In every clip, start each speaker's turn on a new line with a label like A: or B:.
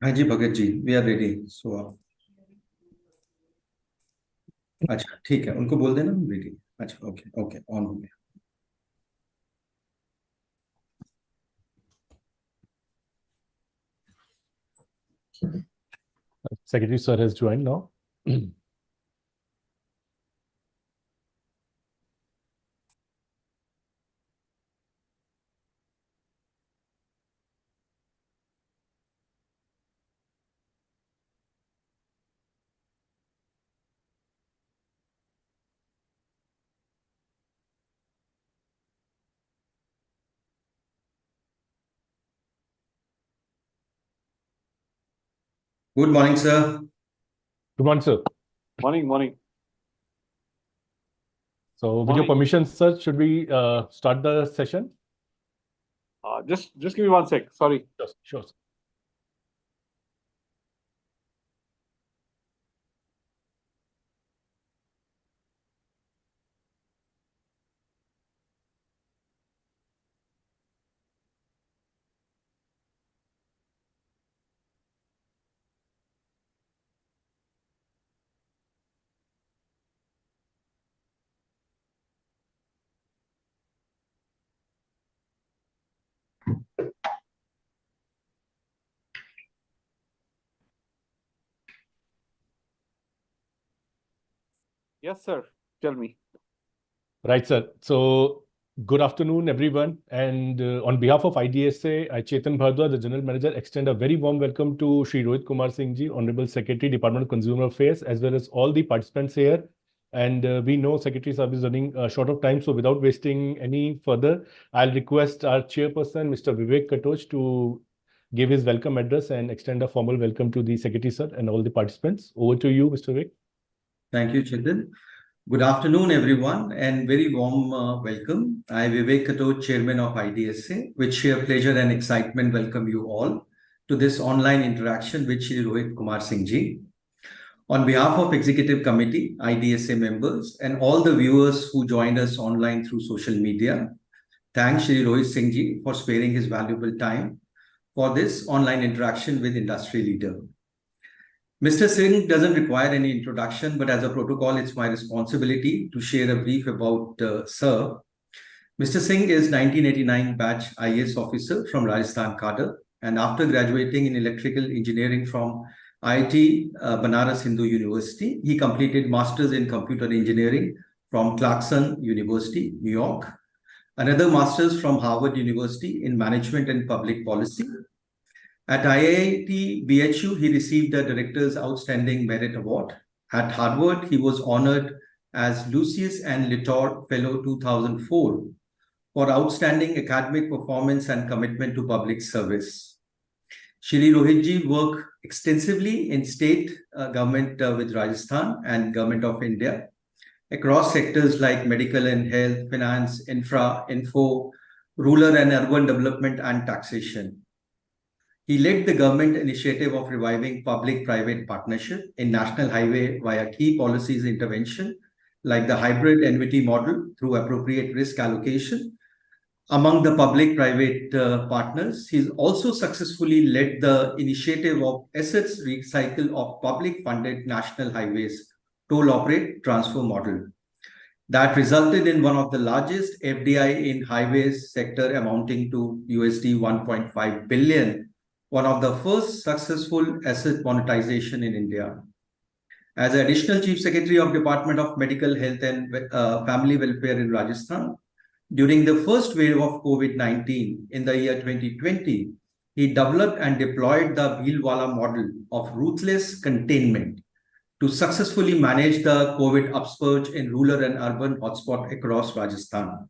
A: हाँ जी Bhagat ji, we are ready. सो आप अच्छा ठीक है, उनको बोल देना हम रेडी। अच्छा ओके ओके, ऑन हो गया।
B: Secretary sir has joined now.
A: Good morning sir.
B: Good morning, sir.
C: Morning.
B: So, with your permission, sir, should we start the session?
C: Just give me 1 sec. Sorry.
B: Sure. Sir.
C: Yes, sir. Tell me.
B: Right, sir. So, good afternoon, everyone. And on behalf of IDSA, I, Chetan Bhardwaj, the General Manager, extend a very warm welcome to Shri Rohit Kumar Singh Ji, Honorable Secretary, Department of Consumer Affairs, as well as all the participants here. And we know Secretary Saab is running short of time, so without wasting any further, I'll request our chairperson, Mr. Vivek Katoch, to give his welcome address and extend a formal welcome to the Secretary Sir and all the participants. Over to you, Mr. Vivek.
A: Thank you, Chetan. Good afternoon, everyone, and very warm welcome. I, Vivek Katoch, Chairman of IDSA, with sheer pleasure and excitement welcome you all to this online interaction with Shri Rohit Kumar Singh Ji. On behalf of Executive Committee, IDSA members, and all the viewers who joined us online through social media, thanks Shri Rohit Singh Ji for sparing his valuable time for this online interaction with industry leader. Mr. Singh doesn't require any introduction, but as a protocol, it's my responsibility to share a brief about Sir. Mr. Singh is 1989 batch IAS officer from Rajasthan cadre, and after graduating in electrical engineering from IIT Banaras Hindu University, he completed Masters in Computer Engineering from Clarkson University, New York, another Masters from Harvard University in Management and Public Policy. At IIT BHU, he received the Director's Outstanding Merit Award. At Harvard, he was honored as Lucius and Littore Fellow 2004 for outstanding academic performance and commitment to public service. Shri Rohitji worked extensively in state government with Rajasthan and Government of India across sectors like medical and health, finance, info, rural and urban development, and taxation. He led the government initiative of reviving public-private partnership in national highway via key policies intervention like the hybrid NVT model through appropriate risk allocation among the public-private partners. He's also successfully led the initiative of assets recycle of public-funded national highways toll operate transfer model that resulted in one of the largest FDI in highways sector amounting to USD 1.5 billion, one of the first successful asset monetization in India. As additional Chief Secretary of Department of Medical Health and Family Welfare in Rajasthan, during the first wave of COVID-19 in the year 2020, he developed and deployed the Bhilwala model of ruthless containment to successfully manage the COVID upsurge in rural and urban hotspots across Rajasthan.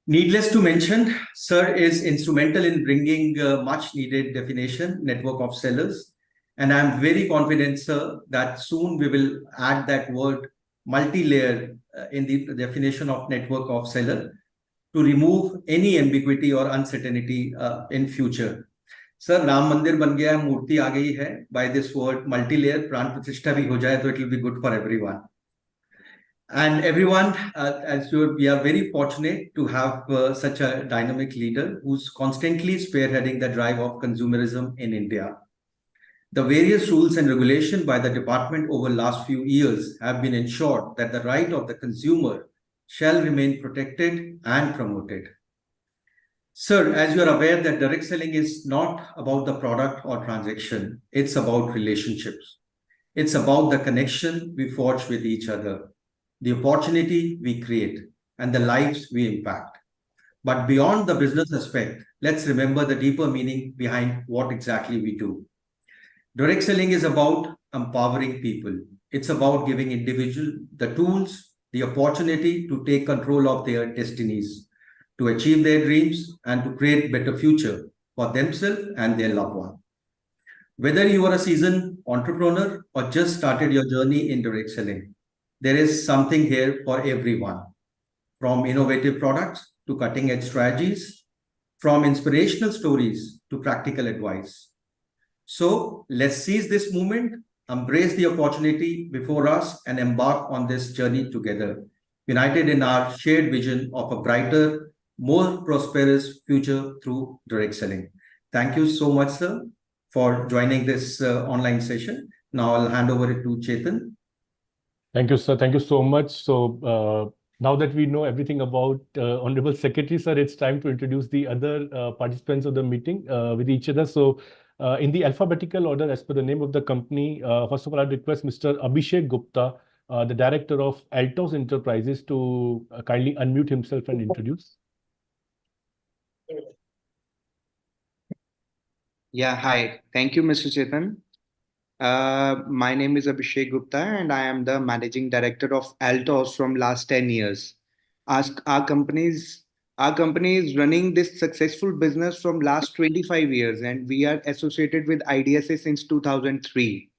A: Needless to mention, Sir is instrumental in bringing much needed definition network of sellers. And I'm very confident, sir, that soon we will add that word multi-layer in the definition of network of seller to remove any ambiguity or uncertainty in future. Sir, Ram मंदिर बन गया है, मूर्ति आ गई है. By this word multi-layer, प्राण प्रतिष्ठा भी हो जाए तो it will be good for everyone. And everyone, we are very fortunate to have such a dynamic leader who's constantly spearheading the drive of consumerism in India. The various rules and regulation by the department over last few years have been ensured that the right of the consumer shall remain protected and promoted. Sir, as you are aware that direct selling is not about the product or transaction, it's about relationships. It's about the connection we forge with each other, the opportunity we create, and the lives we impact. But beyond the business aspect, let's remember the deeper meaning behind what exactly we do. Direct selling is about empowering people. It's about giving individuals the tools, the opportunity to take control of their destinies, to achieve their dreams, and to create better future for themselves and their loved one. Whether you are a seasoned entrepreneur or just started your journey in direct selling, there is something here for everyone. From innovative products to cutting-edge strategies, from inspirational stories to practical advice. So let's seize this moment, embrace the opportunity before us, and embark on this journey together, united in our shared vision of a brighter, more prosperous future through direct selling. Thank you so much, sir, for joining this online session. Now I'll hand over it to Chetan.
B: Thank you, sir. Thank you so much. So now that we know everything about Honorable Secretary, sir, it's time to introduce the other participants of the meeting with each other. So in the alphabetical order, as per the name of the company, first of all, I'd request Mr. Abhishek Gupta, the Director of Altos Enterprises, to kindly unmute himself and introduce.
D: Yeah, hi. Thank you, Mr. Chetan. My name is Abhishek Gupta, and I am the Managing Director of Altos from last 10 years. Our company is running this successful business from last 25 years, and we are associated with IDSA since 2003.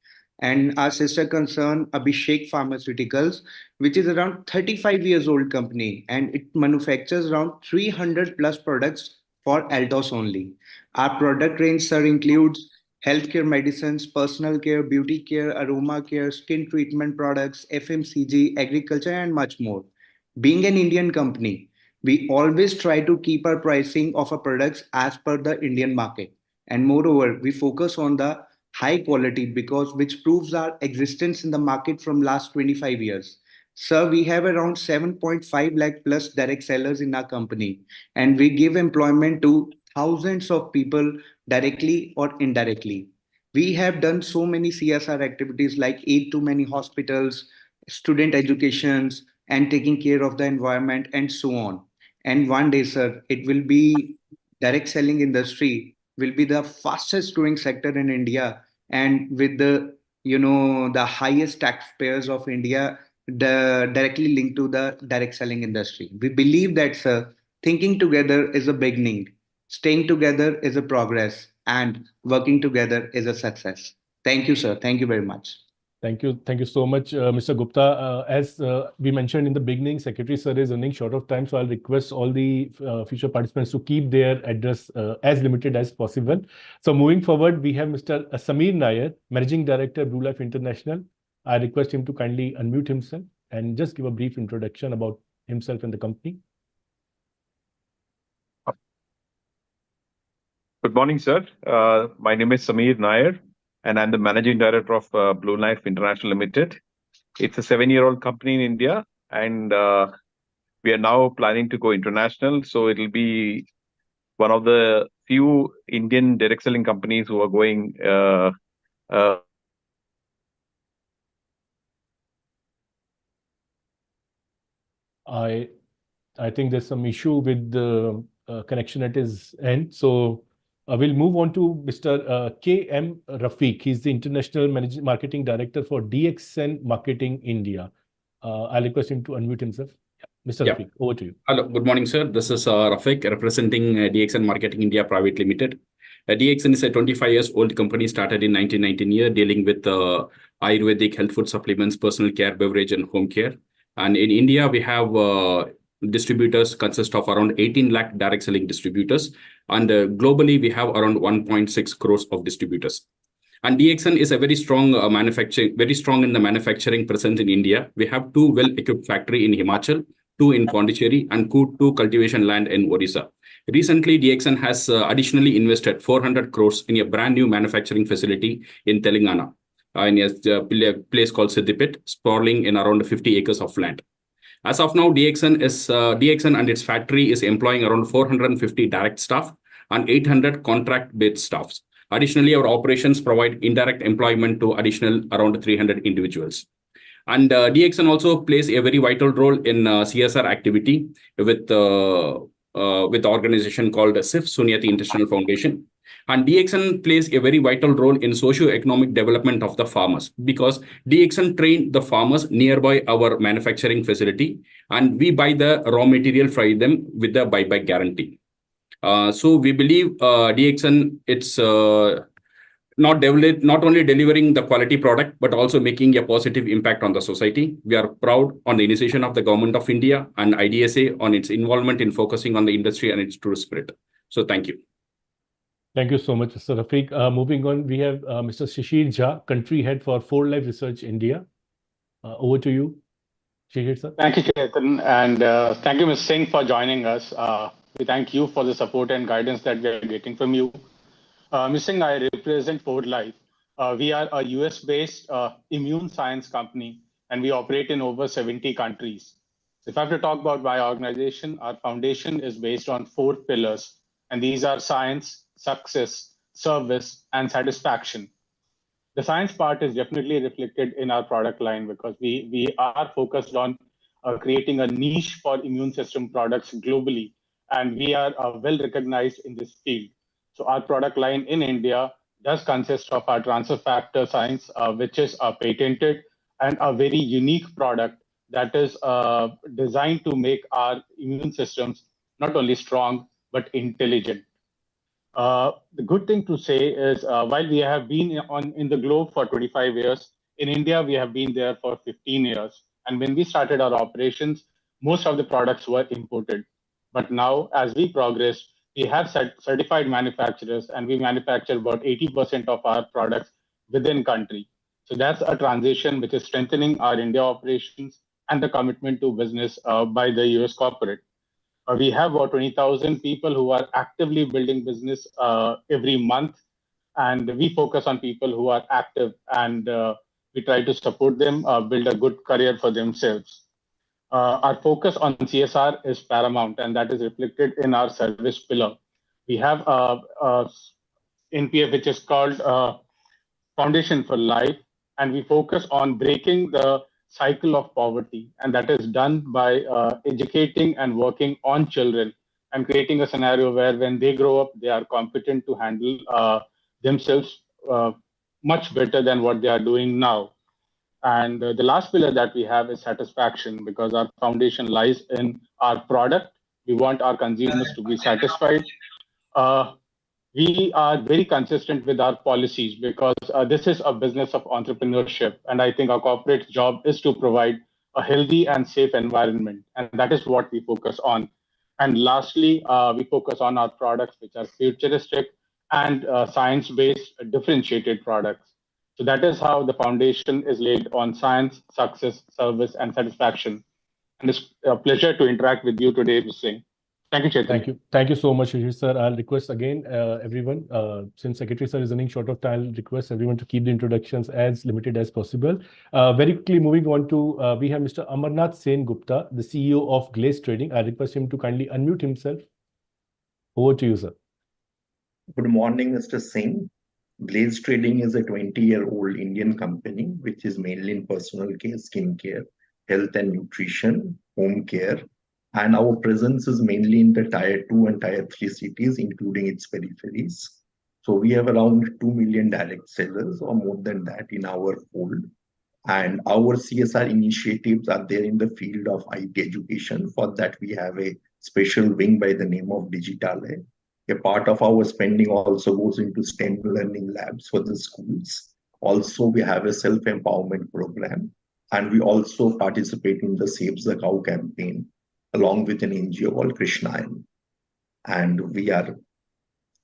D: And our sister concern, Abhishek Pharmaceuticals, which is around 35 years old company, and it manufactures around 300 plus products for Altos only. Our product range, sir, includes healthcare medicines, personal care, beauty care, aroma care, skin treatment products, FMCG, agriculture, and much more. Being an Indian company, we always try to keep our pricing of our products as per the Indian market. And moreover, we focus on the high quality which proves our existence in the market from last 25 years. Sir, we have around 7.5 lakh plus direct sellers in our company, and we give employment to thousands of people directly or indirectly. We have done so many CSR activities like aid to many hospitals, student educations, and taking care of the environment and so on. And one day, sir, it will be direct selling industry will be the fastest growing sector in India, and with the the highest taxpayers of India directly linked to the direct selling industry. We believe that, sir, thinking together is a beginning. Staying together is a progress, and working together is a success. Thank you, sir. Thank you very much.
B: Thank you. Thank you so much, Mr. Gupta. As we mentioned in the beginning, Secretary Sir is running short of time, so I'll request all the future participants to keep their address as limited as possible. So moving forward, we have Mr. Sameer Nair, Managing Director, Blue Life International. I request him to kindly unmute himself and just give a brief introduction about himself and the company.
E: Good morning, sir. My name is Sameer Nair, and I'm the Managing Director of Blue Life International Limited. It's a 7-year-old company in India, and we are now planning to go international. So it'll be one of the few Indian direct selling companies who are going
B: I think there's some issue with the connection at his end. So we'll move on to Mr. K.M. Rafiq. He's the International Marketing Director for DXN Marketing India. I'll request him to unmute himself. Mr. Rafiq, over to you.
F: Hello, good morning, sir. This is Rafiq representing DXN Marketing India Private Limited. DXN is a 25 years old company started in 1919 year dealing with Ayurvedic health food supplements, personal care, beverage, and home care. And in India, we have distributors consist of around 18 lakh direct selling distributors. And globally, we have around 1.6 crores of distributors. And DXN is a very strong very strong in the manufacturing presence in India. We have 2 well-equipped factories in Himachal, 2 in Pondicherry, and 2 cultivation land in Odisha. Recently, DXN has additionally invested 400 crores in a brand new manufacturing facility in Telangana, in a place called Siddipet, sprawling in around 50 acres of land. As of now, DXN and its factory is employing around 450 direct staff and 800 contract-based staffs. Additionally, our operations provide indirect employment to additional around 300 individuals. And DXN also plays a very vital role in CSR activity with the organization called SIF, Sunyati International Foundation. And DXN plays a very vital role in socio-economic development of the farmers, because DXN trained the farmers nearby our manufacturing facility, and we buy the raw material from them with the buyback guarantee. So we believe DXN, it's not only delivering the quality product, but also making a positive impact on the society. We are proud on the initiation of the Government of India and IDSA on its involvement in focusing on the industry and its true spirit. So thank you.
B: Thank you so much, Mr. Rafiq. Moving on, we have Mr. Shishir Jha, Country Head for 4Life Research India. Over to you, Shishir sir.
G: Thank you, Chetan, and thank you, Ms. Singh, for joining us. We thank you for the support and guidance that we are getting from you. Ms. Singh, I represent 4Life. We are a US-based immune science company, and we operate in over 70 countries. If I have to talk about my organization, our foundation is based on 4 pillars, and these are science, success, service, and satisfaction. The science part is definitely reflected in our product line, because we are focused on creating a niche for immune system products globally, and we are well recognized in this field. So our product line in India does consist of our transfer factor science, which is patented and a very unique product that is designed to make our immune systems not only strong, but intelligent. The good thing to say is, while we have been in the globe for 25 years, in India, we have been there for 15 years. And when we started our operations, most of the products were imported. But now, as we progress, we have certified manufacturers, and we manufacture about 80% of our products within country. So that's a transition which is strengthening our India operations and the commitment to business by the US corporate. We have about 20,000 people who are actively building business every month, and we focus on people who are active, and we try to support them build a good career for themselves. Our focus on CSR is paramount, and that is reflected in our service pillar. We have NPF, which is called Foundation for Life, and we focus on breaking the cycle of poverty, and that is done by educating and working on children and creating a scenario where when they grow up, they are competent to handle themselves much better than what they are doing now. And the last pillar that we have is satisfaction, because our foundation lies in our product. We want our consumers to be satisfied. We are very consistent with our policies, because this is a business of entrepreneurship. And I think our corporate job is to provide a healthy and safe environment. And that is what we focus on. And lastly, we focus on our products, which are futuristic and science-based differentiated products. So that is how the foundation is laid on science, success, service, and satisfaction. And it's a pleasure to interact with you today, Mr. Singh. Thank you, Chetan.
B: Thank you. Thank you so much, Shishir sir. I'll request again, everyone, since Secretary sir is running short of time, I'll request everyone to keep the introductions as limited as possible. Very quickly moving on to, we have Mr. Amarnath Sen Gupta, the CEO of Glaze Trading. I request him to kindly unmute himself. Over to you, sir.
H: Good morning, Mr. Singh. Glaze Trading is a 20-year-old Indian company, which is mainly in personal care, skincare, health and nutrition, home care. And our presence is mainly in the Tier 2 and Tier 3 cities, including its peripheries. So we have around 2 million direct sellers or more than that in our fold. And our CSR initiatives are there in the field of IT education. For that, we have a special wing by the name of Digitale. A part of our spending also goes into STEM learning labs for the schools. Also, we have a self-empowerment program, and we also participate in the Saves the Cow campaign, along with an NGO called Krishnayam. And we are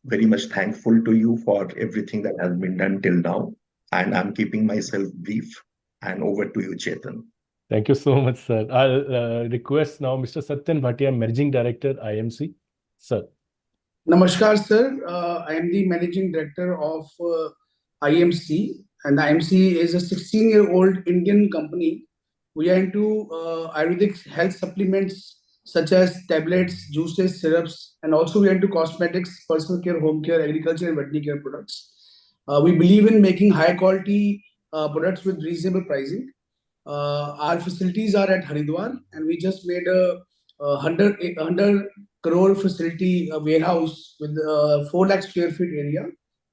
H: very much thankful to you for everything that has been done till now. And I'm keeping myself brief. And over to you, Chetan.
B: Thank you so much, sir. I'll request now Mr. Satyan Bhatia, Managing Director, IMC. Sir.
I: Namaskar, sir. I am the managing director of IMC, and IMC is a 16-year-old Indian company. We are into Ayurvedic health supplements such as tablets, juices, syrups, and also we are into cosmetics, personal care, home care, agriculture, and veterinary care products. We believe in making high quality products with reasonable pricing. Our facilities are at Haridwar, and we just made a 100 crore facility warehouse with 4 lakh square feet area,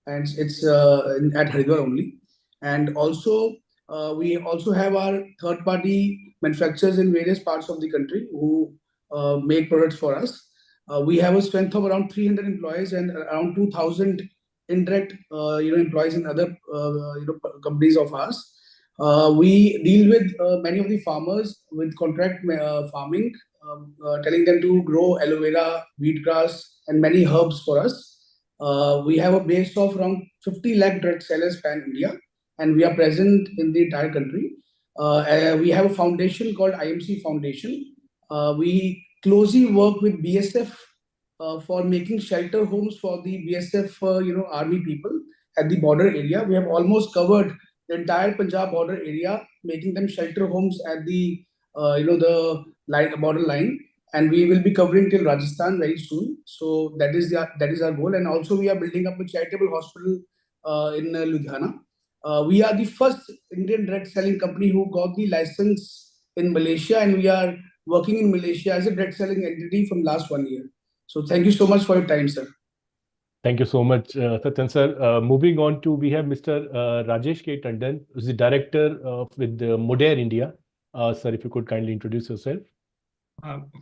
I: and it's at Haridwar only. And also, we also have our third party manufacturers in various parts of the country who make products for us. We have a strength of around 300 employees and around 2,000 indirect employees in other companies of ours. We deal with many of the farmers with contract farming, telling them to grow aloe vera, wheatgrass, and many herbs for us. We have a base of around 50 lakh direct sellers pan India, and we are present in the entire country. We have a foundation called IMC Foundation. We closely work with BSF for making shelter homes for the BSF, army people at the border area. We have almost covered the entire Punjab border area, making them shelter homes at the the border line, and we will be covering till Rajasthan very soon. So that is our goal, and also we are building up a charitable hospital in Ludhiana. We are the first Indian direct selling company who got the license in Malaysia, and we are working in Malaysia as a direct selling entity from last 1 year. So thank you so much for your time, sir.
B: Thank you so much, Satyan sir. Moving on to, we have Mr. Rajesh K. Tandon, who's the director with Modere India. Sir, if you could kindly introduce yourself.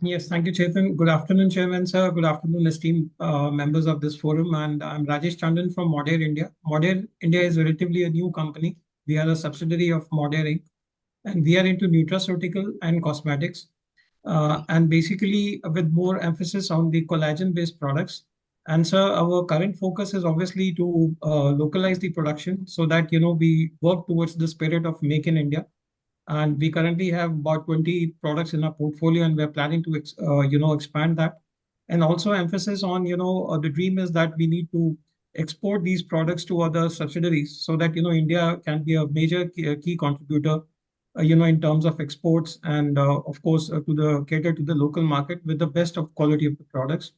J: Yes, thank you, Chetan. Good afternoon, Chairman, sir. Good afternoon, esteemed members of this forum. And I'm Rajesh Tandon from Modere India. Modere India is relatively a new company. We are a subsidiary of Modere Inc. And we are into nutraceutical and cosmetics. And basically with more emphasis on the collagen-based products. And sir, our current focus is obviously to localize the production so that, we work towards the spirit of Make in India. And we currently have about 20 products in our portfolio, and we're planning to, expand that. And also emphasis on, the dream is that we need to export these products to other subsidiaries so that, India can be a major key contributor, in terms of exports and, of course, cater to the local market with the best of quality of the products.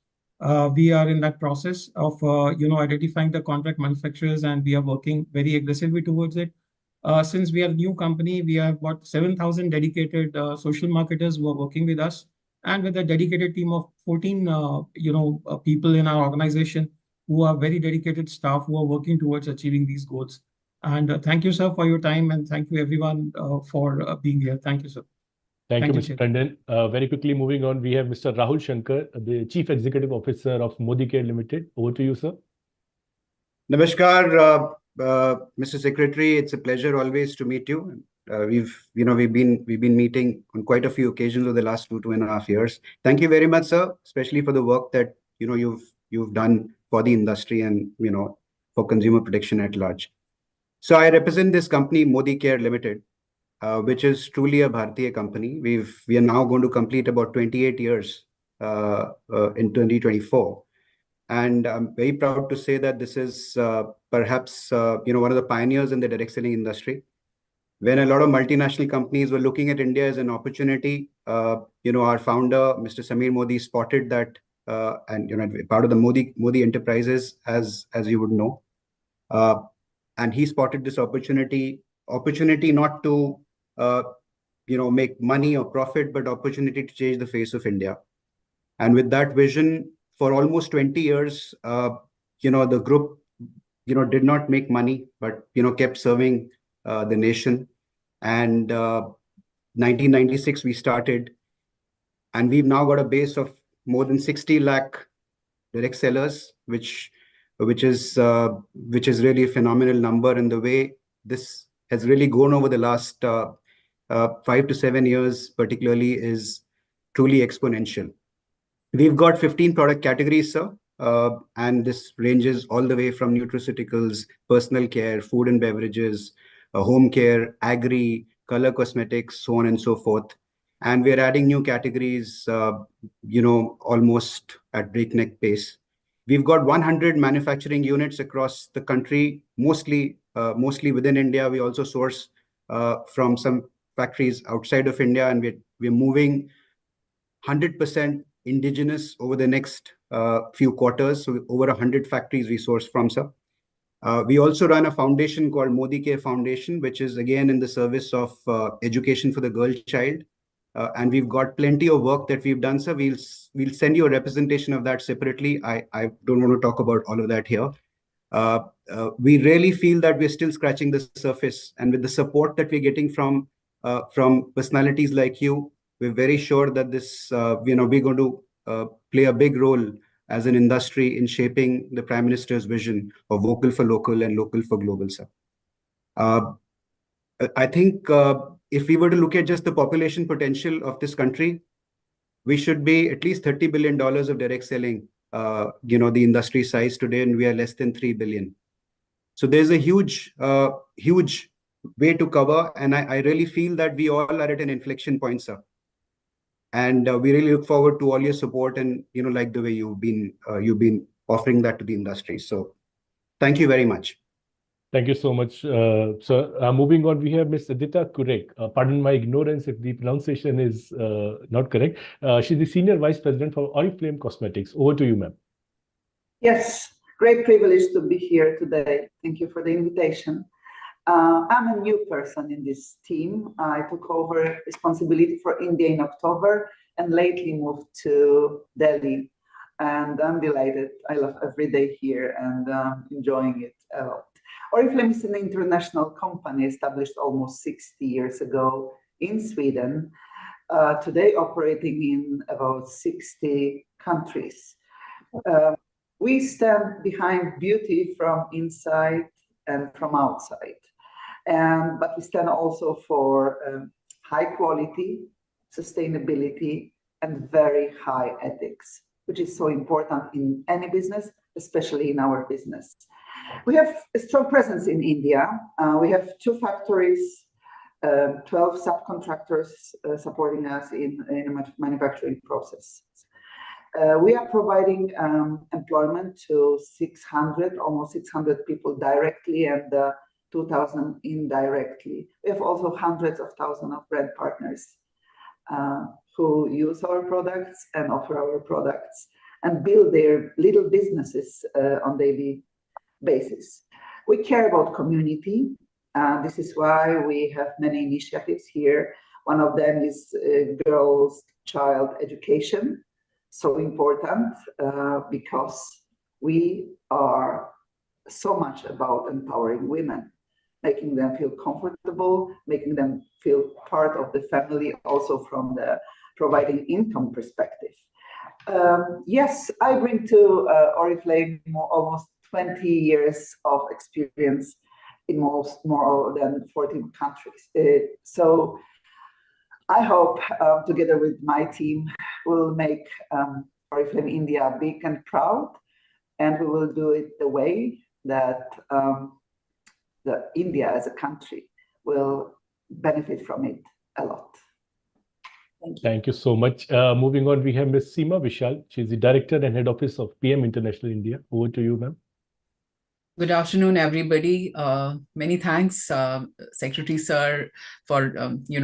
J: We are in that process of, identifying the contract manufacturers, and we are working very aggressively towards it. Since we are a new company, we have about 7,000 dedicated social marketers who are working with us, and with a dedicated team of 14, people in our organization who are very dedicated staff who are working towards achieving these goals. And thank you, sir, for your time, and thank you, everyone, for being here. Thank you, sir.
B: Thank you, Mr. Tandon. Very quickly moving on, we have Mr. Rahul Shankar, the Chief Executive Officer of Modicare Limited. Over to you, sir.
K: Namaskar, Mr. Secretary. It's a pleasure always to meet you. We've been meeting on quite a few occasions over the last 2.5 years. Thank you very much, sir, especially for the work that you've done for the industry and for consumer protection at large. So I represent this company, Modicare Limited, which is truly a Bharatiya company. We are now going to complete about 28 years in 2024. And I'm very proud to say that this is perhaps one of the pioneers in the direct selling industry. When a lot of multinational companies were looking at India as an opportunity, our founder, Mr. Samir Modi, spotted that, and part of the Modi Enterprises, as you would know, and he spotted this opportunity not to make money or profit, but opportunity to change the face of India. And with that vision, for almost 20 years, the group, did not make money, but, kept serving the nation. And 1996, we started, and we've now got a base of more than 60 lakh direct sellers, which is really a phenomenal number. And the way this has really grown over the last 5 to 7 years, particularly, is truly exponential. We've got 15 product categories, sir, and this ranges all the way from nutraceuticals, personal care, food and beverages, home care, agri, color cosmetics, so on and so forth. And we're adding new categories, almost at breakneck pace. We've got 100 manufacturing units across the country, mostly within India. We also source from some factories outside of India, and we're moving 100% indigenous over the next few quarters. So over 100 factories we source from, sir. We also run a foundation called Modi Care Foundation, which is again in the service of education for the girl child. And we've got plenty of work that we've done, sir. We'll send you a representation of that separately. I don't want to talk about all of that here. We really feel that we're still scratching the surface, and with the support that we're getting from personalities like you, we're very sure that this, we're going to play a big role as an industry in shaping the Prime Minister's vision of vocal for local and local for global, sir. I think if we were to look at just the population potential of this country, we should be at least $30 billion of direct selling, the industry size today, and we are less than 3 billion. So there's a huge way to cover, and I really feel that we all are at an inflection point, sir. And we really look forward to all your support and, like the way you've been offering that to the industry. So thank you very much.
B: Thank you so much, sir. Moving on, we have Ms. Adita Kurek. Pardon my ignorance if the pronunciation is not correct. She's the Senior Vice President for Oriflame Cosmetics. Over to you, ma'am.
L: Yes, great privilege to be here today. Thank you for the invitation. I'm a new person in this team. I took over responsibility for India in October and lately moved to Delhi. And I'm delighted. I love every day here and enjoying it a lot. Oriflame is an international company established almost 60 years ago in Sweden, today operating in about 60 countries. We stand behind beauty from inside and from outside. But we stand also for high quality, sustainability, and very high ethics, which is so important in any business, especially in our business. We have a strong presence in India. We have 2 factories, 12 subcontractors supporting us in a manufacturing process. We are providing employment to almost 600 people directly and 2,000 indirectly. We have also hundreds of thousands of brand partners who use our products and offer our products and build their little businesses on daily basis. We care about community. This is why we have many initiatives here. One of them is girls' child education. So important because we are so much about empowering women, making them feel comfortable, making them feel part of the family, also from the providing income perspective. Yes, I bring to Oriflame almost 20 years of experience in more than 14 countries. So I hope together with my team, we'll make Oriflame India big and proud, and we will do it the way that India as a country will benefit from it a lot. Thank you.
B: Thank you so much. Moving on, we have Ms. Seema Vishal. She's the Director and Head Office of PM International India. Over to you, ma'am.
M: Good afternoon, everybody. Many thanks, Secretary Sir, for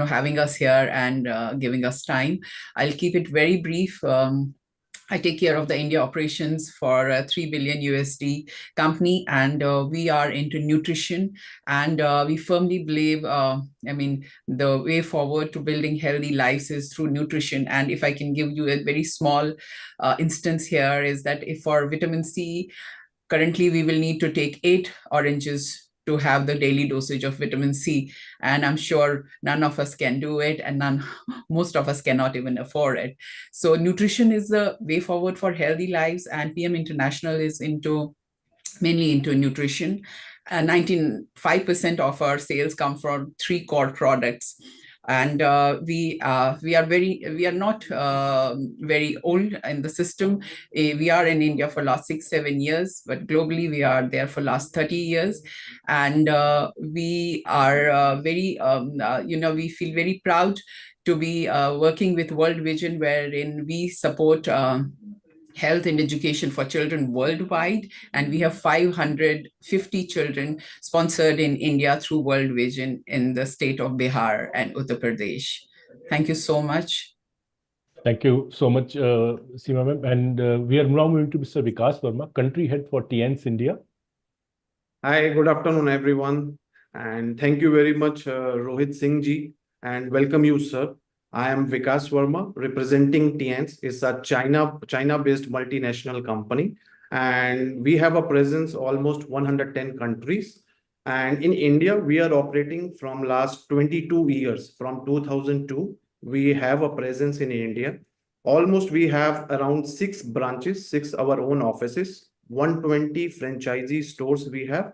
M: having us here and giving us time. I'll keep it very brief. I take care of the India operations for a $3 billion USD company, and we are into nutrition. And we firmly believe, the way forward to building healthy lives is through nutrition. And if I can give you a very small instance here, is that if for vitamin C, currently we will need to take 8 oranges to have the daily dosage of vitamin C. And I'm sure none of us can do it, and most of us cannot even afford it. So nutrition is the way forward for healthy lives, and PM International is mainly into nutrition. 95% of our sales come from 3 core products. And we are not very old in the system. We are in India for last 6-7 years, but globally we are there for last 30 years. And we are we feel very proud to be working with World Vision, wherein we support health and education for children worldwide. And we have 550 children sponsored in India through World Vision in the state of Bihar and Uttar Pradesh. Thank you so much.
B: Thank you so much, Seema ma'am. And we are now moving to Mr. Vikas Verma, country head for TNS India.
N: Hi, good afternoon, everyone. And thank you very much, Rohit Singh ji, and welcome you, sir. I am Vikas Verma, representing TNS. It's a China-based multinational company. And we have a presence almost 110 countries. And in India, we are operating from last 22 years. From 2002, we have a presence in India. Almost we have around 6 branches, 6 our own offices, 120 franchisee stores we have,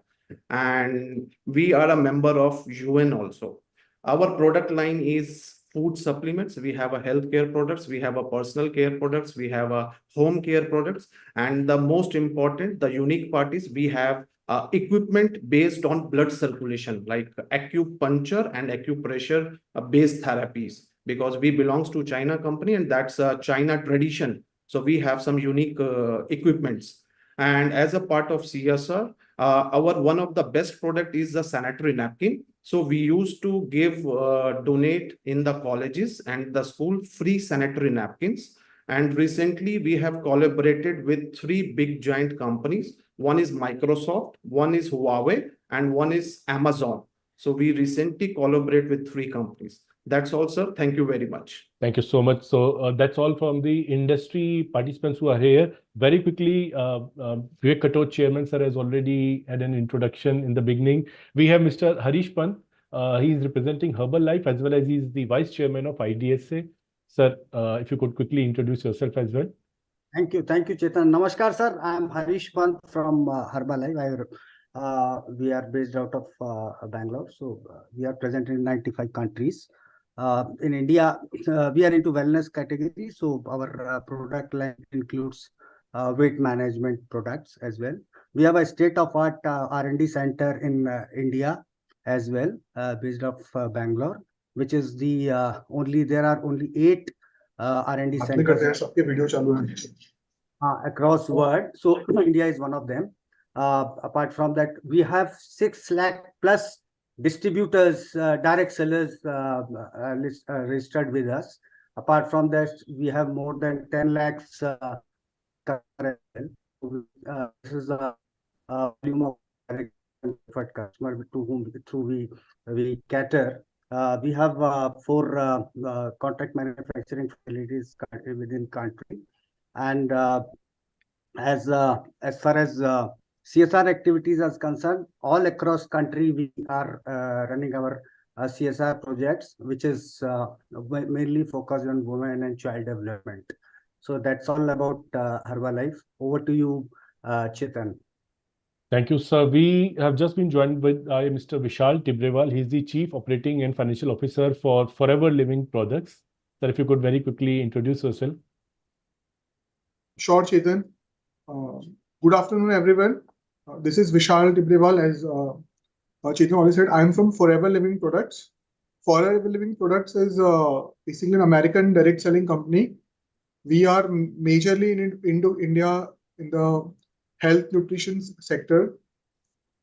N: and we are a member of UN also. Our product line is food supplements. We have a healthcare products, we have a personal care products, we have a home care products, and the most important, the unique part is we have equipment based on blood circulation, like acupuncture and acupressure based therapies, because we belongs to China company and that's a China tradition. So we have some unique equipments. And as a part of CSR, our one of the best product is the sanitary napkin. So we used to give, donate in the colleges and the school free sanitary napkins. And recently we have collaborated with 3 big giant companies. One is Microsoft, one is Huawei, and one is Amazon. So we recently collaborate with 3 companies. That's all, sir. Thank you very much.
B: Thank you so much. So that's all from the industry participants who are here. Very quickly, Vivek Katot, Chairman, sir, has already had an introduction in the beginning. We have Mr. Harish Pant. He is representing Herbalife as well as he is the Vice Chairman of IDSA. Sir, if you could quickly introduce yourself as well.
O: Thank you, Chetan. Namaskar, sir. I am Harish Pant from Herbalife. We are based out of Bangalore, so we are present in 95 countries. In India, we are into wellness category, so our product line includes weight management products as well. We have a state-of-art R&D center in India as well, based off Bangalore, which is the there are only 8 R&D centers across the world. So India is one of them. Apart from that, we have 6 lakh plus distributors, direct sellers registered with us. Apart from that, we have more than 10 lakhs this is a volume of customer to whom we cater. We have 4 contract manufacturing facilities within country, and as far as CSR activities are concerned, all across country we are running our CSR projects, which is mainly focused on women and child development. So that's all about Herbalife. Over to you, Chetan.
B: Thank you, sir. We have just been joined by Mr. Vishal Tibrewal. He's the Chief Operating and Financial Officer for Forever Living Products. Sir, if you could very quickly introduce yourself.
P: Sure, Chetan. Good afternoon, everyone. This is Vishal Tibrewal. As Chetan already said, I'm from Forever Living Products. Forever Living Products is basically an American direct selling company. We are majorly into India in the health nutrition sector.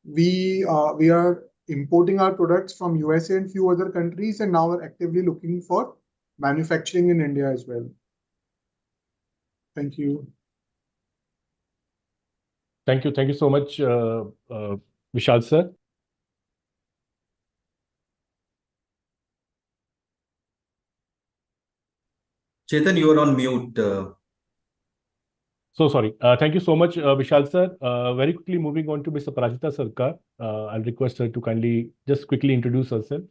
P: We are importing our products from USA and few other countries, and now we're actively looking for manufacturing in India as well. Thank you.
B: Thank you. Thank you so much, Vishal, sir.
A: Chetan, you are on mute.
B: So sorry. Thank you so much, Vishal, sir. Very quickly moving on to Ms. Aparajita Sarkar. I'll request her to kindly just quickly introduce herself.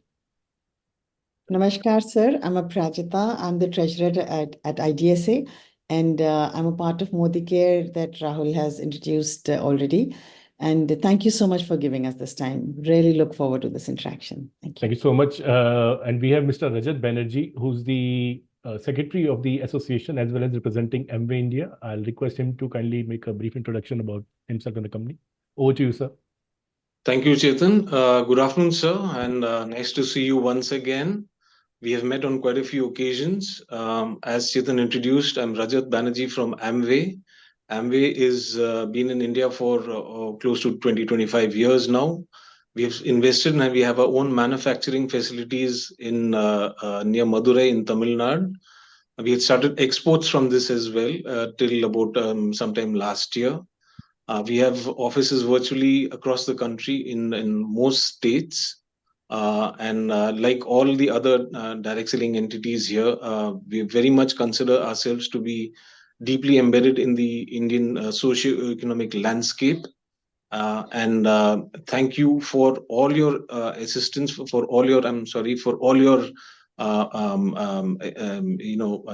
Q: Namaskar, sir. I'm Aparajita. I'm the treasurer at IDSA. And I'm a part of Modi Care that Rahul has introduced already. And thank you so much for giving us this time. Really look forward to this interaction. Thank you.
B: Thank you so much. And we have Mr. Rajat Banerjee, who's the Secretary of the Association as well as representing Amway India. I'll request him to kindly make a brief introduction about himself and the company. Over to you, sir.
R: Thank you, Chetan. Good afternoon, sir. And nice to see you once again. We have met on quite a few occasions. As Chetan introduced, I'm Rajat Banerjee from Amway. Amway is been in India for close to 25 years now. We have invested and we have our own manufacturing facilities in near Madurai in Tamil Nadu. We had started exports from this as well till about sometime last year. We have offices virtually across the country in most states. Like all the other direct selling entities here, we very much consider ourselves to be deeply embedded in the Indian socio-economic landscape. Thank you for all your assistance, for all your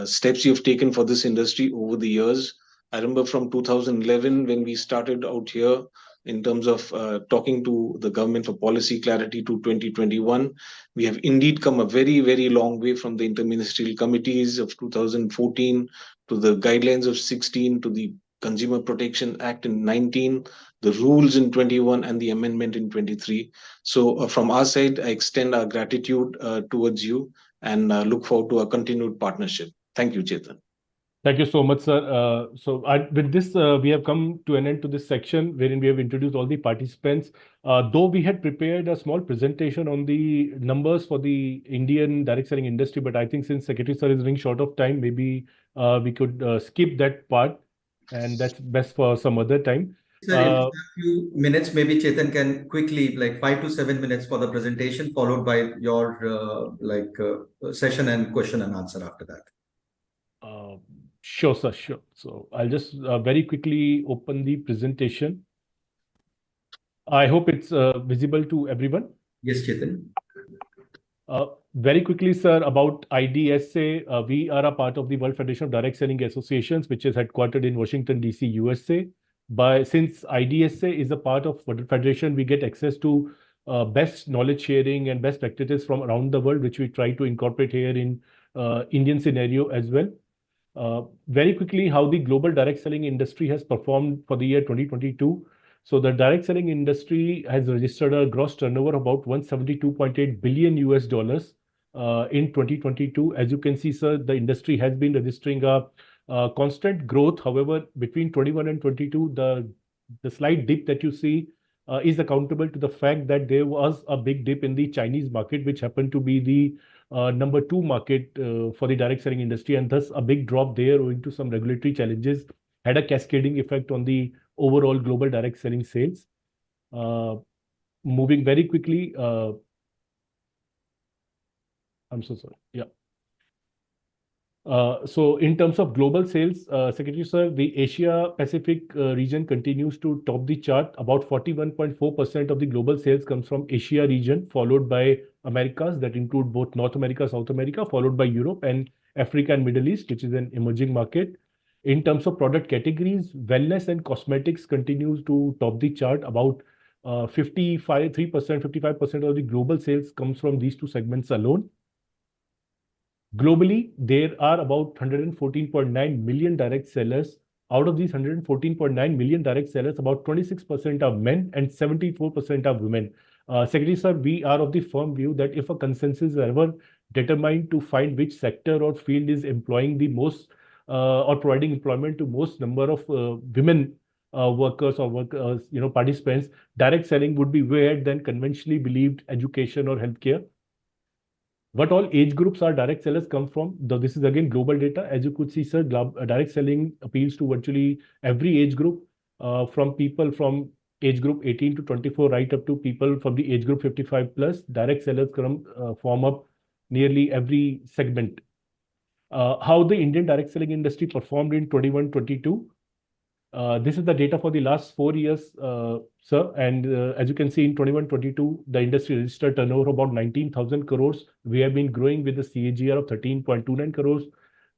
R: steps you've taken for this industry over the years. I remember from 2011 when we started out here in terms of talking to the government for policy clarity to 2021. We have indeed come a very, very long way from the interministerial committees of 2014 to the guidelines of 16 to the Consumer Protection Act in 19, the rules in 21 and the amendment in 23. So from our side, I extend our gratitude towards you and look forward to a continued partnership. Thank you, Chetan.
B: Thank you so much, sir. With this, we have come to an end to this section wherein we have introduced all the participants. Though we had prepared a small presentation on the numbers for the Indian direct selling industry, but I think since Secretary Sir is running short of time, maybe we could skip that part, and that's best for some other time.
A: Sir, in a few minutes, maybe Chetan can quickly, like 5 to 7 minutes for the presentation, followed by your session and question and answer after that.
B: Sure, sir, sure. So I'll just very quickly open the presentation. I hope it's visible to everyone.
A: Yes, Chetan.
B: Very quickly, sir, about IDSA. We are a part of the World Federation of Direct Selling Associations, which is headquartered in Washington, D.C., USA. Since IDSA is a part of World Federation, we get access to best knowledge sharing and best practices from around the world, which we try to incorporate here in Indian scenario as well. Very quickly, how the global direct selling industry has performed for the year 2022. So the direct selling industry has registered a gross turnover of about $172.8 billion in 2022. As you can see, sir, the industry has been registering a constant growth. However, between 21 and 22, the slight dip that you see is accountable to the fact that there was a big dip in the Chinese market, which happened to be the number 2 market for the direct selling industry, and thus a big drop there owing to some regulatory challenges had a cascading effect on the overall global direct selling sales. Moving very quickly, I'm so sorry. Yeah. So in terms of global sales, Secretary Sir, the Asia Pacific region continues to top the chart. About 41.4% of the global sales comes from Asia region, followed by Americas, that include both North America, South America, followed by Europe and Africa and Middle East, which is an emerging market. In terms of product categories, wellness and cosmetics continues to top the chart. About 55% of the global sales comes from these two segments alone. Globally, there are about 114.9 million direct sellers. Out of these 114.9 million direct sellers, about 26% are men and 74% are women. Secretary Sir, we are of the firm view that if a consensus is ever determined to find which sector or field is employing the most or providing employment to most number of women workers or participants, direct selling would be where than conventionally believed education or healthcare. What all age groups our direct sellers come from? Though this is again global data. As you could see, sir, direct selling appeals to virtually every age group, from people from age group 18 to 24, right up to people from the age group 55 plus. Direct sellers form up nearly every segment. How the Indian direct selling industry performed in 21-22. This is the data for the last 4 years, sir. And as you can see, in 21-22, the industry registered turnover of about 19,000 crores. We have been growing with a CAGR of 13.29 crores.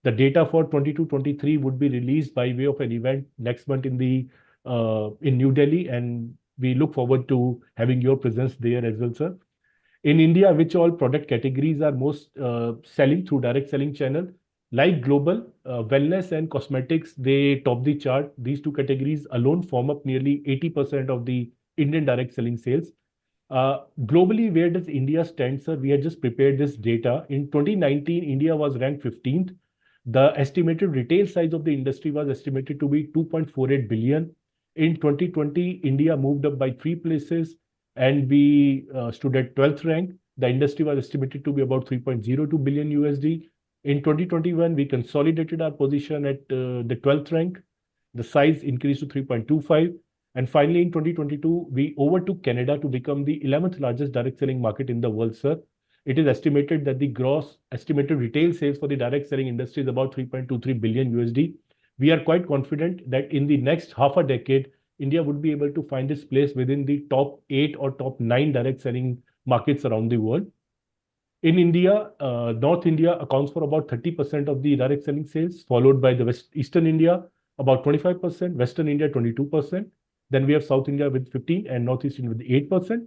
B: The data for 22-23 would be released by way of an event next month in New Delhi, and we look forward to having your presence there as well, sir. In India, which all product categories are most selling through direct selling channel? Like global, wellness and cosmetics, they top the chart. These two categories alone form up nearly 80% of the Indian direct selling sales. Globally, where does India stand, sir? We had just prepared this data. In 2019, India was ranked 15th. The estimated retail size of the industry was estimated to be 2.48 billion. In 2020, India moved up by 3 places and we stood at 12th rank. The industry was estimated to be about 3.02 billion USD. In 2021, we consolidated our position at the 12th rank. The size increased to 3.25. And finally, in 2022, we overtook Canada to become the 11th largest direct selling market in the world, sir. It is estimated that the gross estimated retail sales for the direct selling industry is about 3.23 billion USD. We are quite confident that in the next half a decade, India would be able to find its place within the top 8 or top 9 direct selling markets around the world. In India, North India accounts for about 30% of the direct selling sales, followed by the Eastern India, about 25%, Western India, 22%. Then we have South India with 15% and Northeast India with 8%.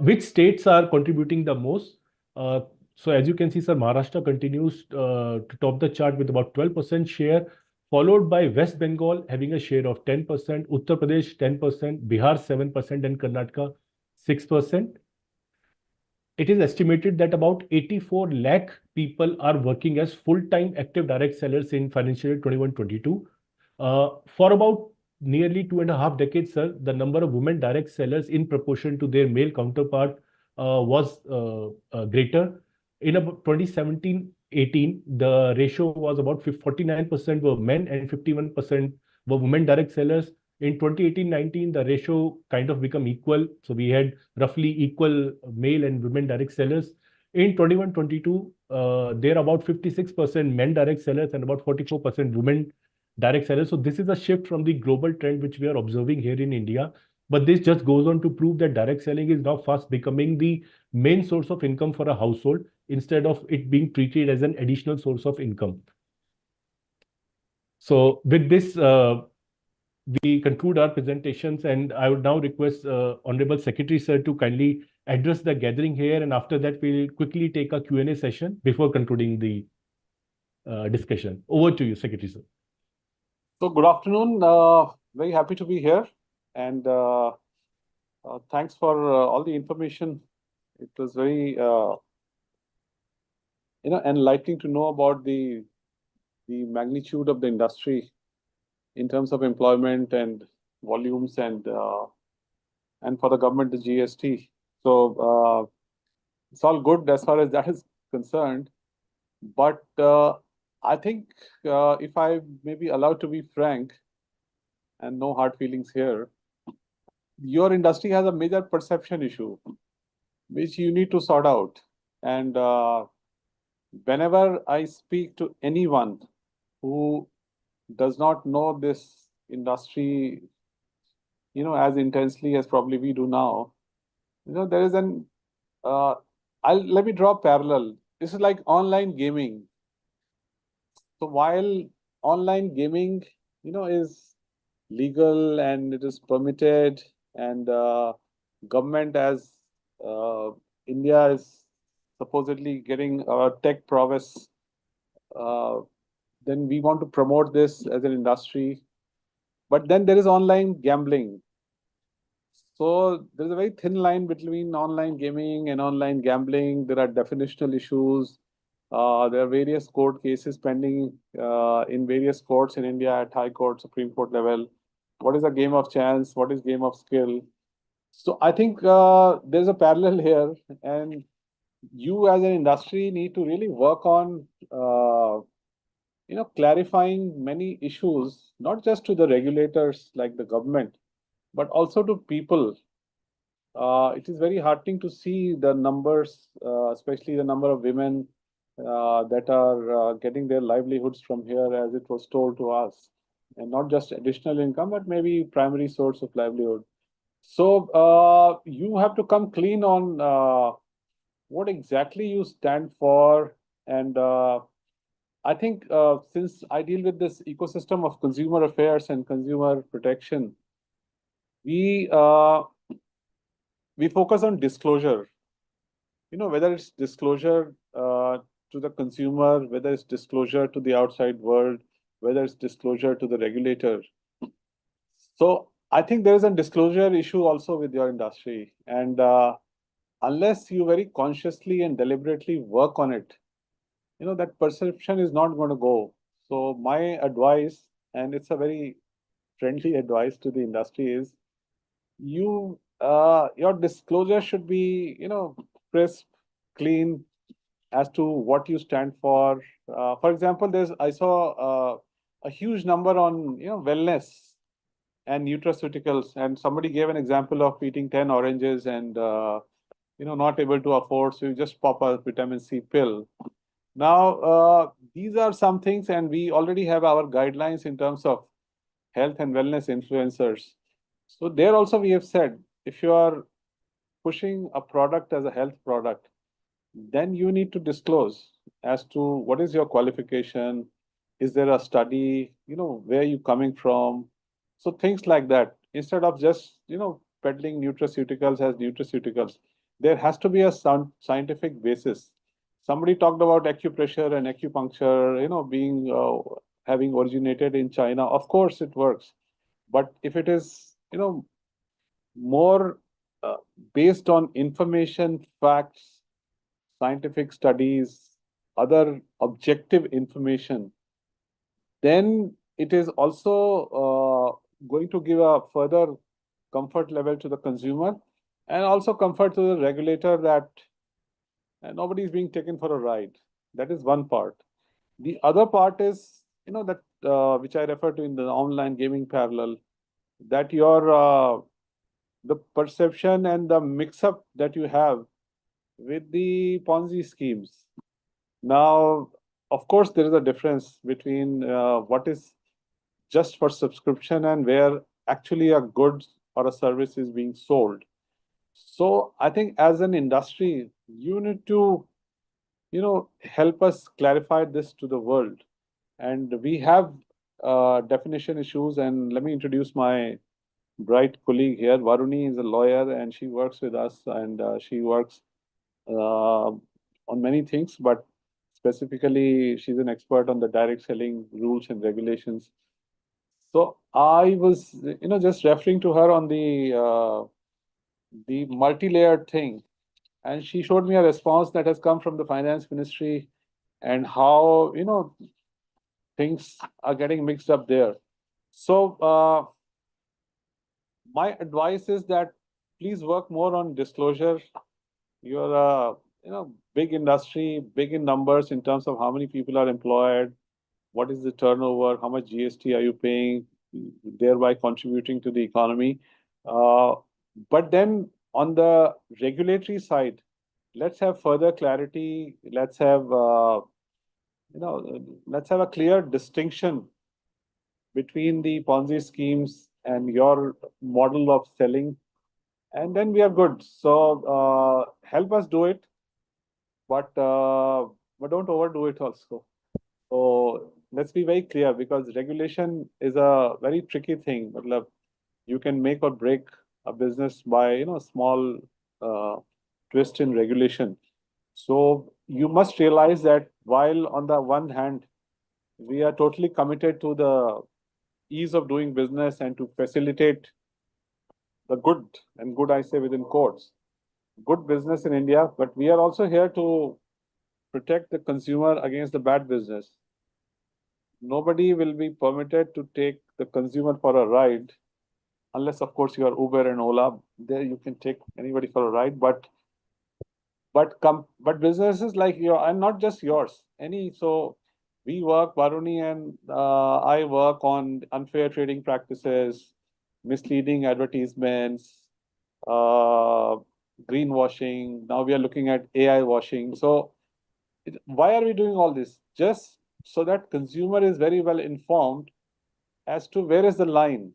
B: Which states are contributing the most? So as you can see, sir, Maharashtra continues to top the chart with about 12% share, followed by West Bengal having a share of 10%, Uttar Pradesh 10%, Bihar 7%, and Karnataka 6%. It is estimated that about 84 lakh people are working as full-time active direct sellers in financial year 21-22. For about nearly 2.5 decades, sir, the number of women direct sellers in proportion to their male counterpart was greater. In about 2017-18, the ratio was about 49% were men and 51% were women direct sellers. In 2018-19, the ratio kind of become equal. So we had roughly equal male and women direct sellers. In 21-22, there are about 56% men direct sellers and about 44% women direct sellers. So this is a shift from the global trend which we are observing here in India. But this just goes on to prove that direct selling is now fast becoming the main source of income for a household instead of it being treated as an additional source of income. So with this, we conclude our presentations, and I would now request Honorable Secretary Sir to kindly address the gathering here, and after that we'll quickly take a Q&A session before concluding the discussion. Over to you, Secretary Sir.
C: So good afternoon. Very happy to be here, and thanks for all the information. It was very enlightening to know about the magnitude of the industry in terms of employment and volumes and for the government, the GST. So it's all good as far as that is concerned. But I think if I may be allowed to be frank, and no hard feelings here, your industry has a major perception issue, which you need to sort out. And whenever I speak to anyone who does not know this industry, as intensely as probably we do now, there is an, let me draw a parallel. This is like online gaming. So while online gaming, is legal and it is permitted, and government as India is supposedly getting our tech prowess, then we want to promote this as an industry. But then there is online gambling. So there's a very thin line between online gaming and online gambling. There are definitional issues. There are various court cases pending in various courts in India at High Court, Supreme Court level. What is a game of chance? What is game of skill? So I think there's a parallel here, and you as an industry need to really work on clarifying many issues, not just to the regulators like the government, but also to people. It is very heartening to see the numbers, especially the number of women that are getting their livelihoods from here, as it was told to us, and not just additional income, but maybe primary source of livelihood. So you have to come clean on what exactly you stand for. And I think since I deal with this ecosystem of consumer affairs and consumer protection, we focus on disclosure. Whether it's disclosure to the consumer, whether it's disclosure to the outside world, whether it's disclosure to the regulator. So I think there is a disclosure issue also with your industry. And unless you very consciously and deliberately work on it, that perception is not going to go. So my advice, and it's a very friendly advice to the industry, is your disclosure should be, crisp, clean as to what you stand for. For example, I saw a huge number on, wellness and nutraceuticals, and somebody gave an example of eating 10 oranges and, not able to afford, so you just pop a vitamin C pill. Now, these are some things, and we already have our guidelines in terms of health and wellness influencers. So there also we have said, if you are pushing a product as a health product, then you need to disclose as to what is your qualification, is there a study, where are you coming from? So things like that, instead of just, peddling nutraceuticals as nutraceuticals, there has to be a scientific basis. Somebody talked about acupressure and acupuncture, being having originated in China. Of course, it works, but if it is, more based on information, facts, scientific studies, other objective information, then it is also going to give a further comfort level to the consumer and also comfort to the regulator that nobody is being taken for a ride. That is one part. The other part is, that which I refer to in the online gaming parallel, that the perception and the mix-up that you have with the Ponzi schemes. Now, of course, there is a difference between what is just for subscription and where actually a good or a service is being sold. So I think as an industry, you need to, help us clarify this to the world. And we have definition issues. And let me introduce my bright colleague here. Varuni is a lawyer and she works with us, and she works on many things, but specifically she's an expert on the direct selling rules and regulations. So I was, just referring to her on the multi-layered thing, and she showed me a response that has come from the finance ministry and how, things are getting mixed up there. So my advice is that please work more on disclosure. You're a big industry, big in numbers in terms of how many people are employed, what is the turnover, how much GST are you paying, thereby contributing to the economy. But then on the regulatory side, let's have further clarity. Let's have let's have a clear distinction between the Ponzi schemes and your model of selling, and then we are good. So help us do it, but don't overdo it also. So let's be very clear, because regulation is a very tricky thing. You can make or break a business by small twist in regulation. So you must realize that while on the one hand we are totally committed to the ease of doing business and to facilitate the good, and good I say within quotes, good business in India, but we are also here to protect the consumer against the bad business. Nobody will be permitted to take the consumer for a ride, unless of course you are Uber and Ola. There you can take anybody for a ride, but businesses like and not just yours, so we work, Varuni and I work on unfair trading practices, misleading advertisements, greenwashing. Now we are looking at AI washing. So why are we doing all this? Just so that consumer is very well informed as to where is the line.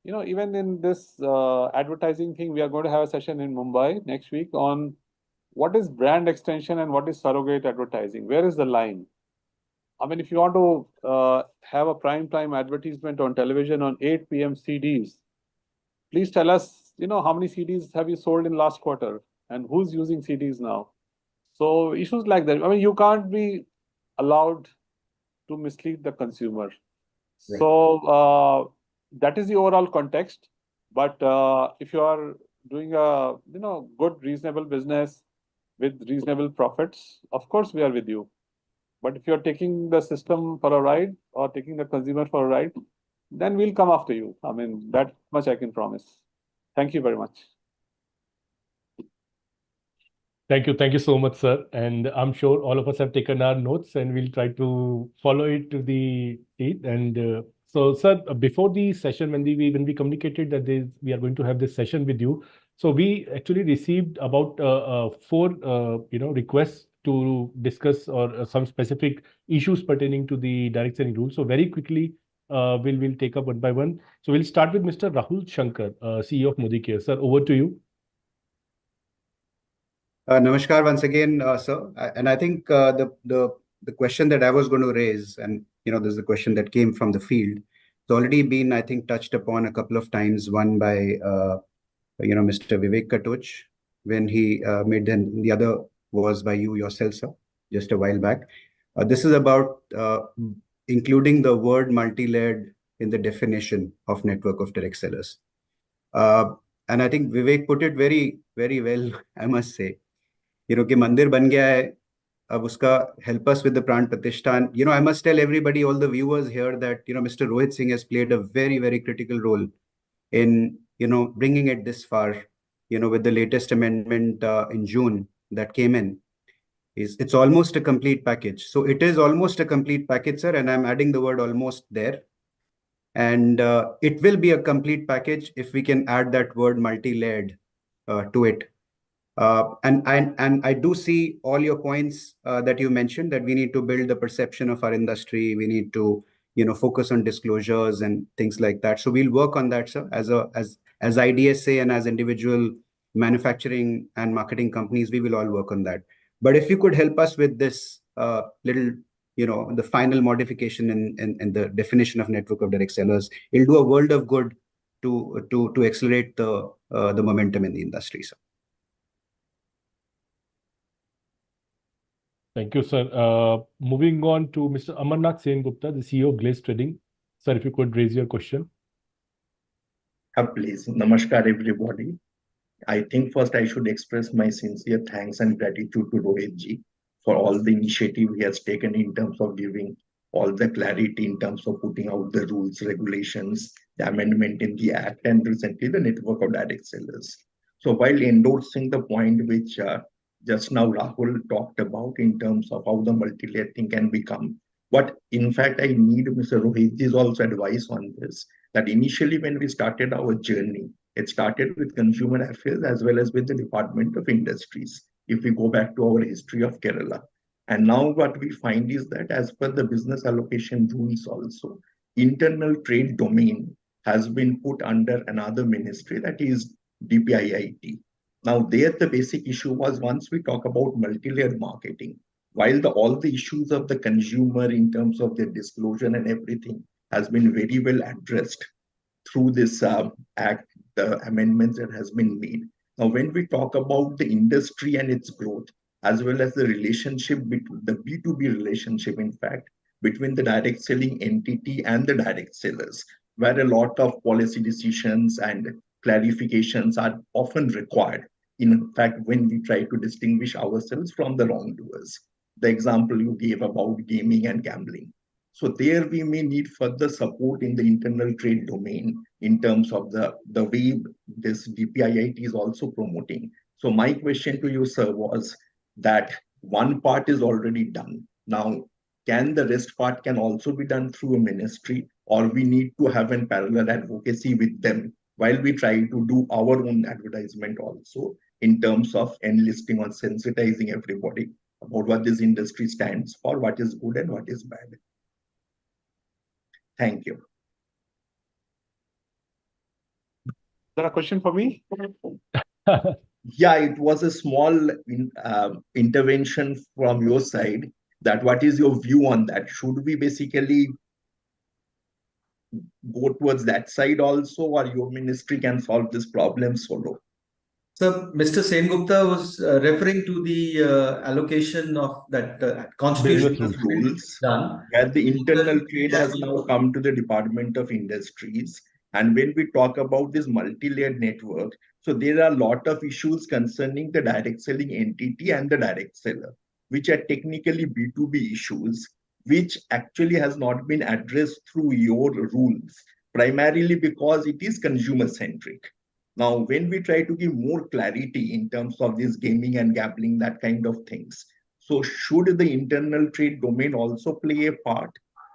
C: Even in this advertising thing, we are going to have a session in Mumbai next week on what is brand extension and what is surrogate advertising. Where is the line? I mean, if you want to have a prime time advertisement on television on 8 p.m. CDs, please tell us, how many CDs have you sold in last quarter and who's using CDs now? So issues like that. I mean, you can't be allowed to mislead the consumer. Right. So that is the overall context. But if you are doing a good, reasonable business with reasonable profits, of course we are with you. But if you're taking the system for a ride or taking the consumer for a ride, then we'll come after you. I mean, that much I can promise. Thank you very much.
B: Thank you so much, sir. And I'm sure all of us have taken our notes and we'll try to follow it to the teeth. And so, sir, before the session, when we communicated that we are going to have this session with you, so we actually received about 4 requests to discuss or some specific issues pertaining to the direct selling rule. So very quickly, we'll take up one by one. So we'll start with Mr. Rahul Shankar, CEO of Modicare. Sir, over to you.
K: Namaskar once again, sir. And I think the question that I was going to raise, and there's a question that came from the field, it's already been, I think, touched upon a couple of times. One by Mr. Vivek Katoch when he made, then the other was by you yourself, sir, just a while back. This is about including the word multi-layered in the definition of network of direct sellers. And I think Vivek put it very, very well, I must say. कि मंदिर बन गया है, अब उसका help us with the Pran Pratishthan. I must tell everybody, all the viewers here, that Mr. Rohit Singh has played a very, very critical role in bringing it this far. With the latest amendment in June that came in, it's almost a complete package. So it is almost a complete package, sir, and I'm adding the word almost there. And it will be a complete package if we can add that word multi-layered to it. And I do see all your points that you mentioned, that we need to build the perception of our industry. We need to, focus on disclosures and things like that. So we'll work on that, sir. As IDSA and as individual manufacturing and marketing companies, we will all work on that. But if you could help us with this little, the final modification in the definition of network of direct sellers, it'll do a world of good to accelerate the momentum in the industry, sir.
B: Thank you, sir. Moving on to Mr. Amarnath Sengupta, the CEO of Glaze Trading. Sir, if you could raise your question.
H: Please. Namaskar, everybody. I think first I should express my sincere thanks and gratitude to Rohit ji for all the initiative he has taken in terms of giving all the clarity in terms of putting out the rules, regulations, the amendment in the Act, and recently the network of direct sellers. So while endorsing the point which just now Rahul talked about in terms of how the multi-layer thing can become, but in fact I need Mr. Rohit ji's also advice on this, that initially when we started our journey, it started with consumer affairs as well as with the Department of Industries, if we go back to our history of Kerala. And now what we find is that as per the business allocation rules also, internal trade domain has been put under another ministry, that is DPIIT. Now there the basic issue was, once we talk about multi-layered marketing, while all the issues of the consumer in terms of their disclosure and everything has been very well addressed through this act, the amendments that has been made. Now, when we talk about the industry and its growth, as well as the relationship between the B2B relationship, in fact, between the direct selling entity and the direct sellers, where a lot of policy decisions and clarifications are often required. In fact, when we try to distinguish ourselves from the wrongdoers, the example you gave about gaming and gambling. So there we may need further support in the internal trade domain in terms of the way this DPIIT is also promoting. So my question to you, sir, was that one part is already done. Now, can the rest part can also be done through a ministry, or we need to have a parallel advocacy with them while we try to do our own advertisement also in terms of enlisting or sensitizing everybody about what this industry stands for, what is good and what is bad. Thank you.
C: Is there a question for me?
H: Yeah, it was a small intervention from your side. That what is your view on that? Should we basically go towards that side also, or your ministry can solve this problem solo?
A: So Mr. Sengupta was referring to the allocation of that constitutional
H: rules done, where the internal trade has now come to the Department of Industries. And when we talk about this multi-layered network, so there are a lot of issues concerning the direct selling entity and the direct seller. which are technically B2B issues, which actually has not been addressed through your rules, primarily because it is consumer-centric. Now, when we try to give more clarity in terms of this gaming and gambling, that kind of things, so should the internal trade domain also play a part,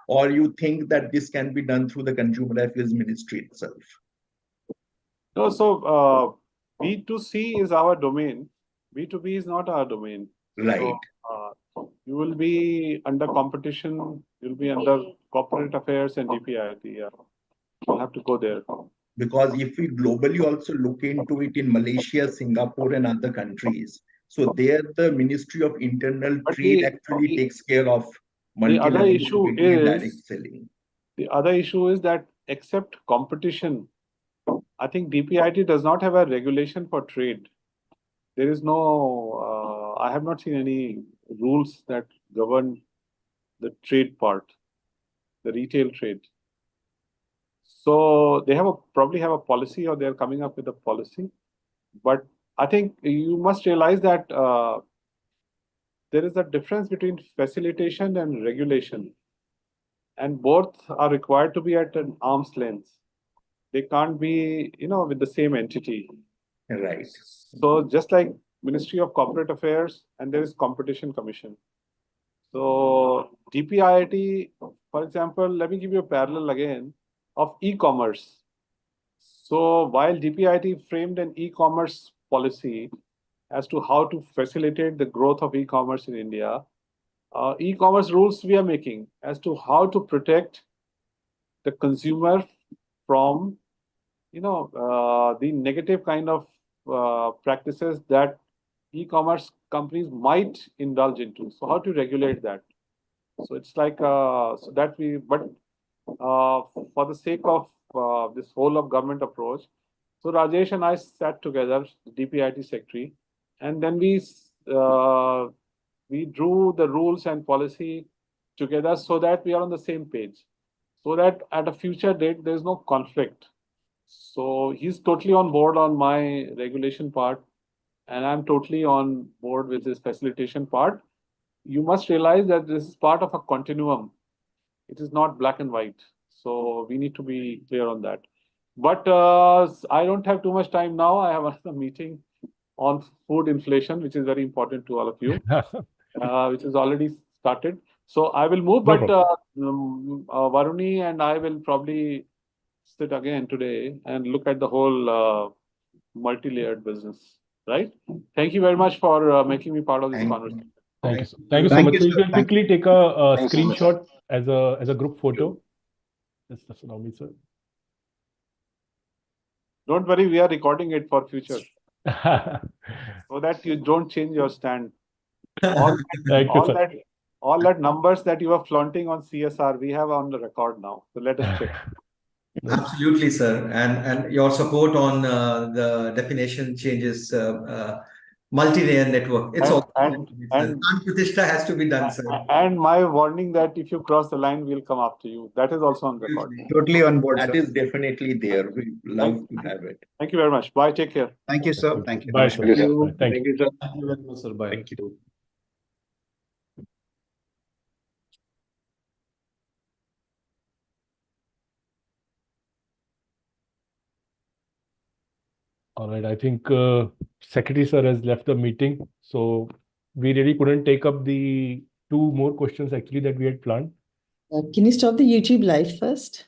H: or you think that this can be done through the Consumer Affairs Ministry itself?
C: No, so B2C is our domain. B2B is not our domain.
H: Right.
C: So, you will be under competition, you'll be under corporate affairs and DPIIT. Yeah. You'll have to go there.
H: Because if we globally also look into it in Malaysia, Singapore, and other countries, so there the Ministry of Internal Trade actually takes care of
C: the other issue
H: direct
C: is
H: selling.
C: The other issue is that except competition, I think DPIIT does not have a regulation for trade. There is no, I have not seen any rules that govern the trade part, the retail trade. So they have probably have a policy, or they're coming up with a policy. But I think you must realize that there is a difference between facilitation and regulation. And both are required to be at an arm's length. They can't be, with the same entity.
H: Right.
C: So just like Ministry of Corporate Affairs, and there is Competition Commission. So DPIIT, for example, let me give you a parallel again of e-commerce. So while DPIIT framed an e-commerce policy as to how to facilitate the growth of e-commerce in India, e-commerce rules we are making as to how to protect the consumer from, the negative kind of practices that e-commerce companies might indulge into. So how to regulate that? So it's like so that we, but for the sake of this whole of government approach, so Rajesh and I sat together, the DPIIT secretary, and then we drew the rules and policy together so that we are on the same page, so that at a future date there is no conflict. So he's totally on board on my regulation part, and I'm totally on board with this facilitation part. You must realize that this is part of a continuum. It is not black and white. So we need to be clear on that. But I don't have too much time now. I have another meeting on food inflation, which is very important to all of you, which is already started. So I will move, but Varuni and I will probably sit again today and look at the whole multi-layered business, right? Thank you very much for making me part of this conversation.
B: Thank you. Thank you so much. So you can quickly take a screenshot as a group photo. Just allow me, sir.
C: Don't worry, we are recording it for future, so that you don't change your stand. All that numbers that you are flaunting on CSR, we have on the record now. So let us check.
A: Absolutely, sir. And your support on the definition changes, multi-layer network. It's all. And Pratishtha has to be done, sir.
C: And my warning that if you cross the line, we'll come after you. That is also on record.
K: Totally on board.
H: That is definitely there. We love to have it.
C: Thank you very much. Bye. Take care.
K: Thank you, sir. Thank you.
B: Bye, sir.
C: Thank you.
B: Bye. Thank you.
C: Sir.
B: Thank you very much, sir. Bye.
H: Thank you.
B: All right. I think Secretary sir has left the meeting. So we really couldn't take up the two more questions actually that we had planned.
Q: Can you stop the YouTube live first?